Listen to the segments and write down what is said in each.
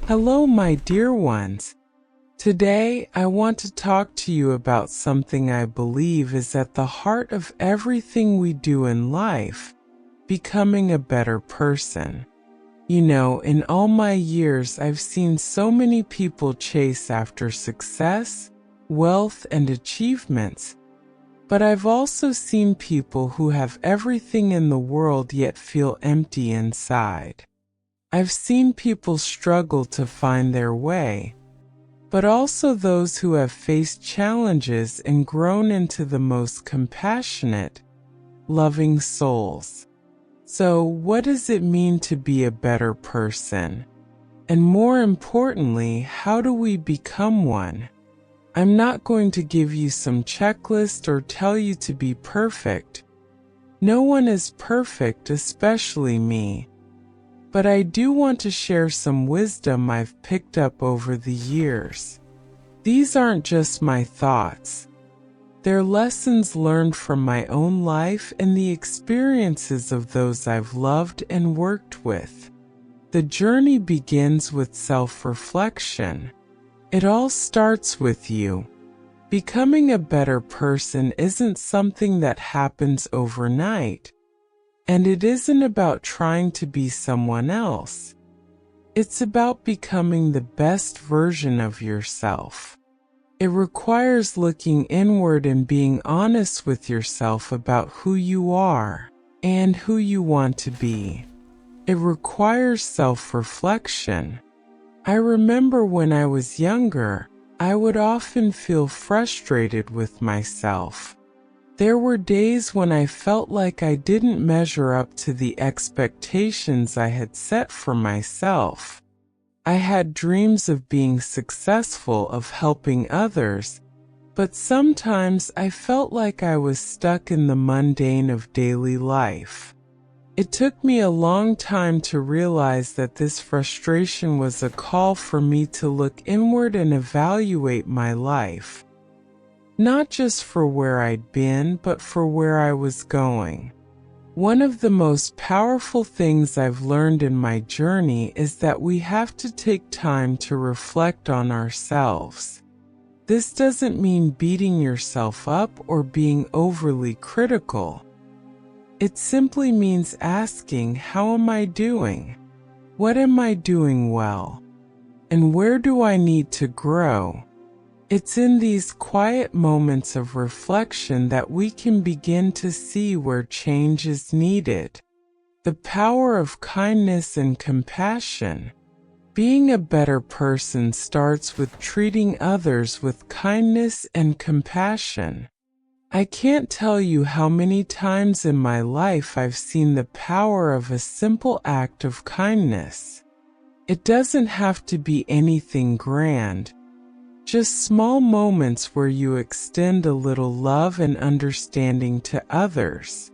Hello, my dear ones. Today, I want to talk to you about something I believe is at the heart of everything we do in life: becoming a better person. You know, in all my years, I've seen so many people chase after success, wealth, and achievements. But I've also seen people who have everything in the world yet feel empty inside. I've seen people struggle to find their way, but also those who have faced challenges and grown into the most compassionate, loving souls. So, what does it mean to be a better person? And more importantly, how do we become one? I'm not going to give you some checklist or tell you to be perfect. No one is perfect, especially me. But I do want to share some wisdom I've picked up over the years. These aren't just my thoughts. They're lessons learned from my own life and the experiences of those I've loved and worked with. The journey begins with self-reflection. It all starts with you. Becoming a better person isn't something that happens overnight, and it isn't about trying to be someone else. It's about becoming the best version of yourself. It requires looking inward and being honest with yourself about who you are and who you want to be. It requires self-reflection. I remember when I was younger, I would often feel frustrated with myself. There were days when I felt like I didn't measure up to the expectations I had set for myself. I had dreams of being successful, of helping others, but sometimes I felt like I was stuck in the mundane of daily life. It took me a long time to realize that this frustration was a call for me to look inward and evaluate my life. Not just for where I'd been, but for where I was going. One of the most powerful things I've learned in my journey is that we have to take time to reflect on ourselves. This doesn't mean beating yourself up or being overly critical. It simply means asking, how am I doing? What am I doing well? And where do I need to grow? It's in these quiet moments of reflection that we can begin to see where change is needed. The power of kindness and compassion. Being a better person starts with treating others with kindness and compassion. I can't tell you how many times in my life I've seen the power of a simple act of kindness. It doesn't have to be anything grand. Just small moments where you extend a little love and understanding to others.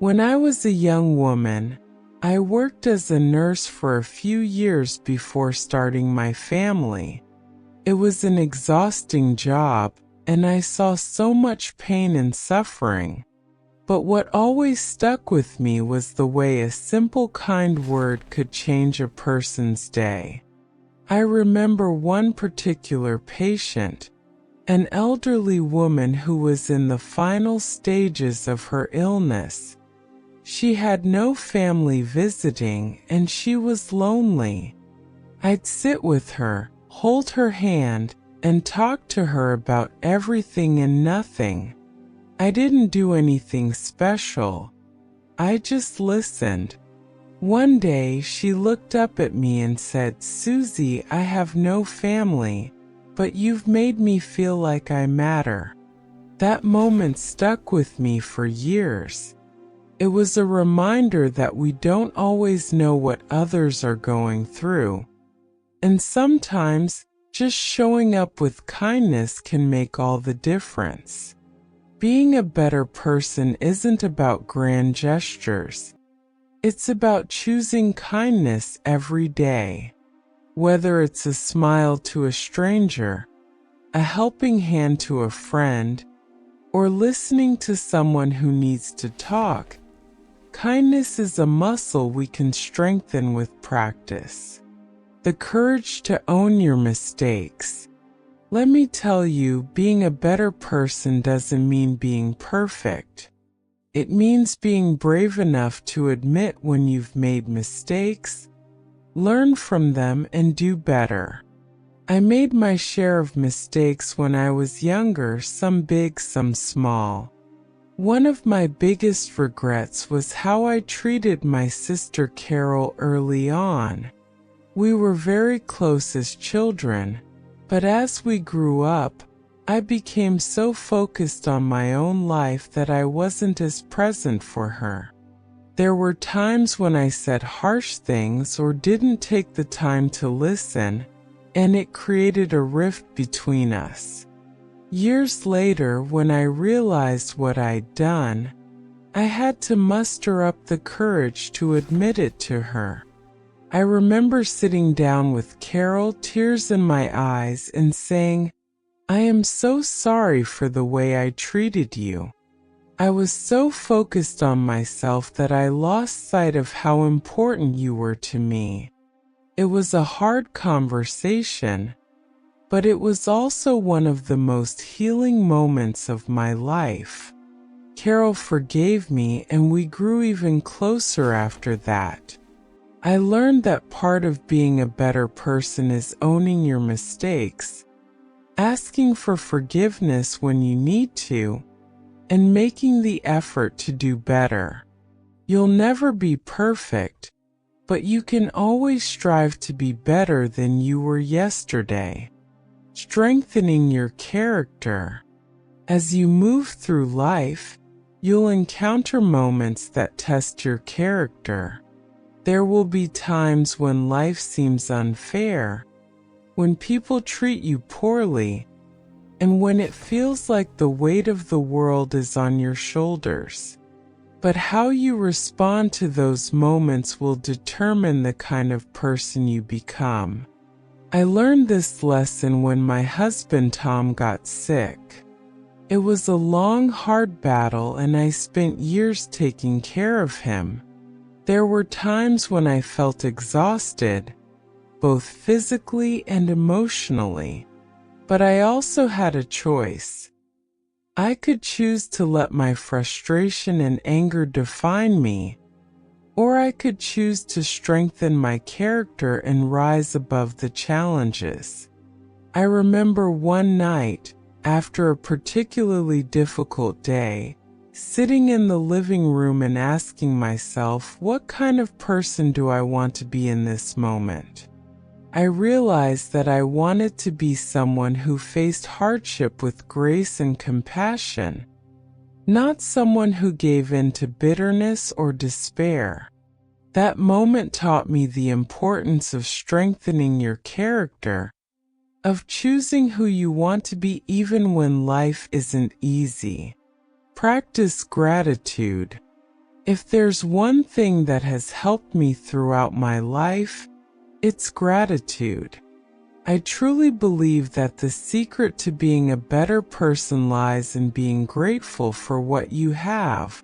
When I was a young woman, I worked as a nurse for a few years before starting my family. It was an exhausting job, and I saw so much pain and suffering. But what always stuck with me was the way a simple kind word could change a person's day. I remember one particular patient, an elderly woman who was in the final stages of her illness. She had no family visiting and she was lonely. I'd sit with her, hold her hand, and talk to her about everything and nothing. I didn't do anything special. I just listened. One day she looked up at me and said, "Suzie, I have no family, but you've made me feel like I matter." That moment stuck with me for years. It was a reminder that we don't always know what others are going through. And sometimes, just showing up with kindness can make all the difference. Being a better person isn't about grand gestures. It's about choosing kindness every day. Whether it's a smile to a stranger, a helping hand to a friend, or listening to someone who needs to talk, kindness is a muscle we can strengthen with practice. the courage to own your mistakes. Let me tell you, being a better person doesn't mean being perfect. It means being brave enough to admit when you've made mistakes, learn from them, and do better. I made my share of mistakes when I was younger, some big, some small. One of my biggest regrets was how I treated my sister Carol early on. We were very close as children, but as we grew up, I became so focused on my own life that I wasn't as present for her. There were times when I said harsh things or didn't take the time to listen, and it created a rift between us. Years later, when I realized what I'd done, I had to muster up the courage to admit it to her. I remember sitting down with Carol, tears in my eyes, and saying, "I am so sorry for the way I treated you. I was so focused on myself that I lost sight of how important you were to me." It was a hard conversation, but it was also one of the most healing moments of my life. Carol forgave me, and we grew even closer after that. I learned that part of being a better person is owning your mistakes, asking for forgiveness when you need to, and making the effort to do better. You'll never be perfect, but you can always strive to be better than you were yesterday. Strengthening your character. As you move through life, you'll encounter moments that test your character. There will be times when life seems unfair, when people treat you poorly, and when it feels like the weight of the world is on your shoulders. But how you respond to those moments will determine the kind of person you become. I learned this lesson when my husband Tom got sick. It was a long, hard battle, and I spent years taking care of him. There were times when I felt exhausted, both physically and emotionally. But I also had a choice. I could choose to let my frustration and anger define me, or I could choose to strengthen my character and rise above the challenges. I remember one night, after a particularly difficult day, sitting in the living room and asking myself, what kind of person do I want to be in this moment? I realized that I wanted to be someone who faced hardship with grace and compassion, not someone who gave in to bitterness or despair. That moment taught me the importance of strengthening your character, of choosing who you want to be even when life isn't easy. Practice gratitude. If there's one thing that has helped me throughout my life, it's gratitude. I truly believe that the secret to being a better person lies in being grateful for what you have,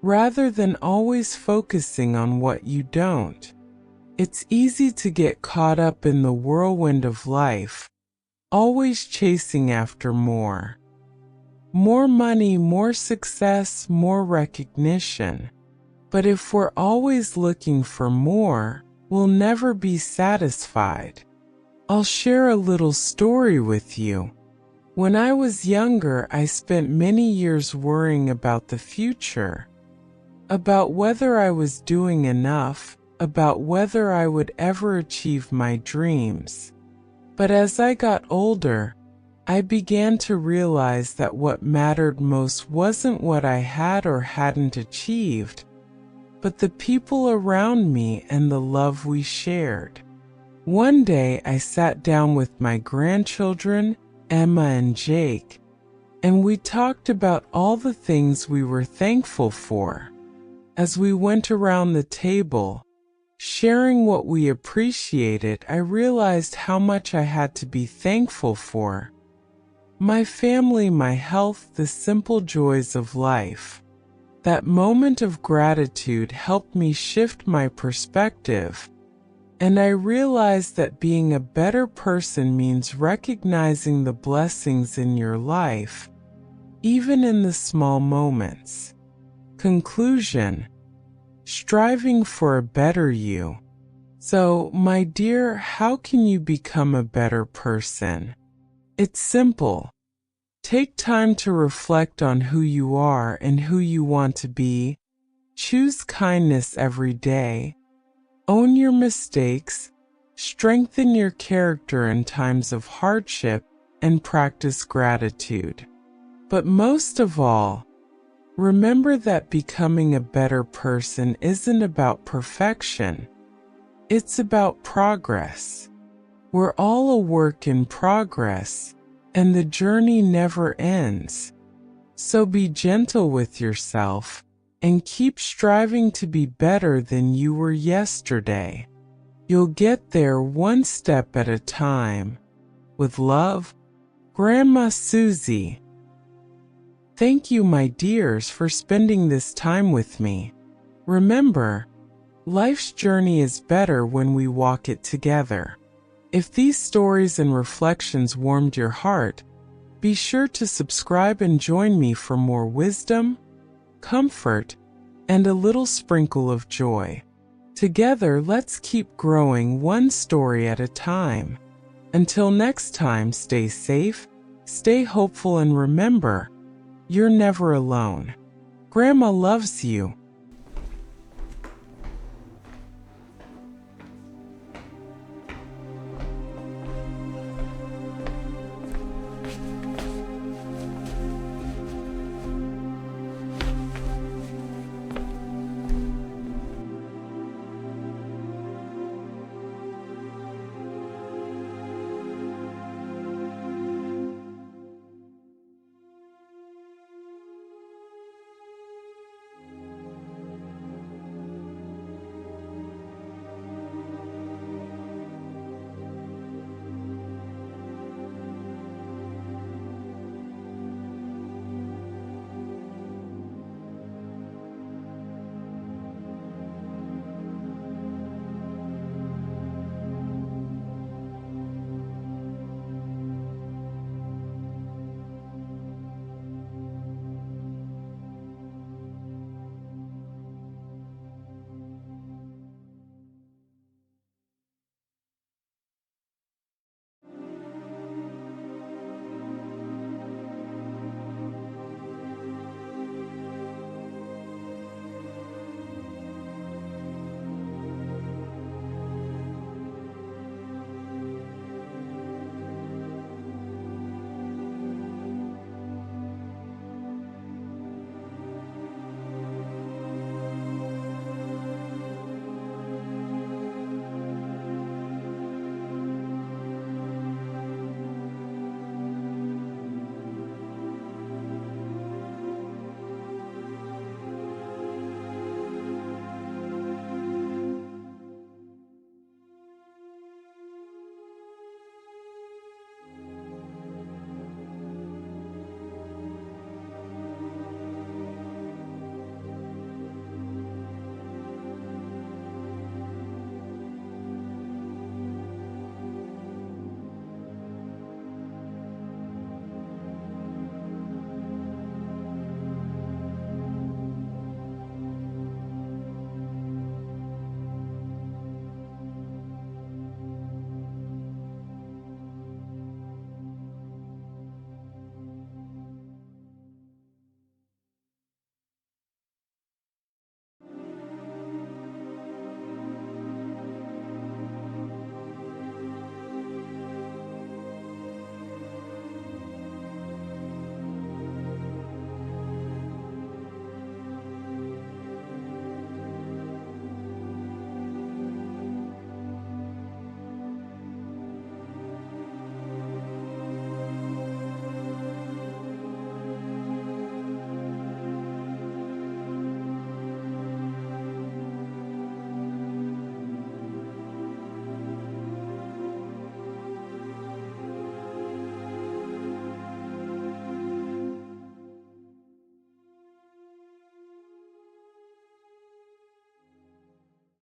rather than always focusing on what you don't. It's easy to get caught up in the whirlwind of life, always chasing after more. More money, more success, more recognition. But if we're always looking for more, we'll never be satisfied. I'll share a little story with you. When I was younger, I spent many years worrying about the future, about whether I was doing enough, about whether I would ever achieve my dreams. But as I got older, I began to realize that what mattered most wasn't what I had or hadn't achieved, but the people around me and the love we shared. One day I sat down with my grandchildren, Emma and Jake, and we talked about all the things we were thankful for. As we went around the table, sharing what we appreciated, I realized how much I had to be thankful for. My family, my health, the simple joys of life. That moment of gratitude helped me shift my perspective. And I realized that being a better person means recognizing the blessings in your life, even in the small moments. Conclusion: striving for a better you. So, my dear, how can you become a better person? It's simple. Take time to reflect on who you are and who you want to be. Choose kindness every day. Own your mistakes. Strengthen your character in times of hardship and practice gratitude. But most of all, remember that becoming a better person isn't about perfection. It's about progress. We're all a work in progress, and the journey never ends. So be gentle with yourself and keep striving to be better than you were yesterday. You'll get there one step at a time. With love, Grandma Suzie. Thank you, my dears, for spending this time with me. Remember, life's journey is better when we walk it together. If these stories and reflections warmed your heart, be sure to subscribe and join me for more wisdom, comfort, and a little sprinkle of joy. Together, let's keep growing one story at a time. Until next time, stay safe, stay hopeful, and remember, you're never alone. Grandma loves you.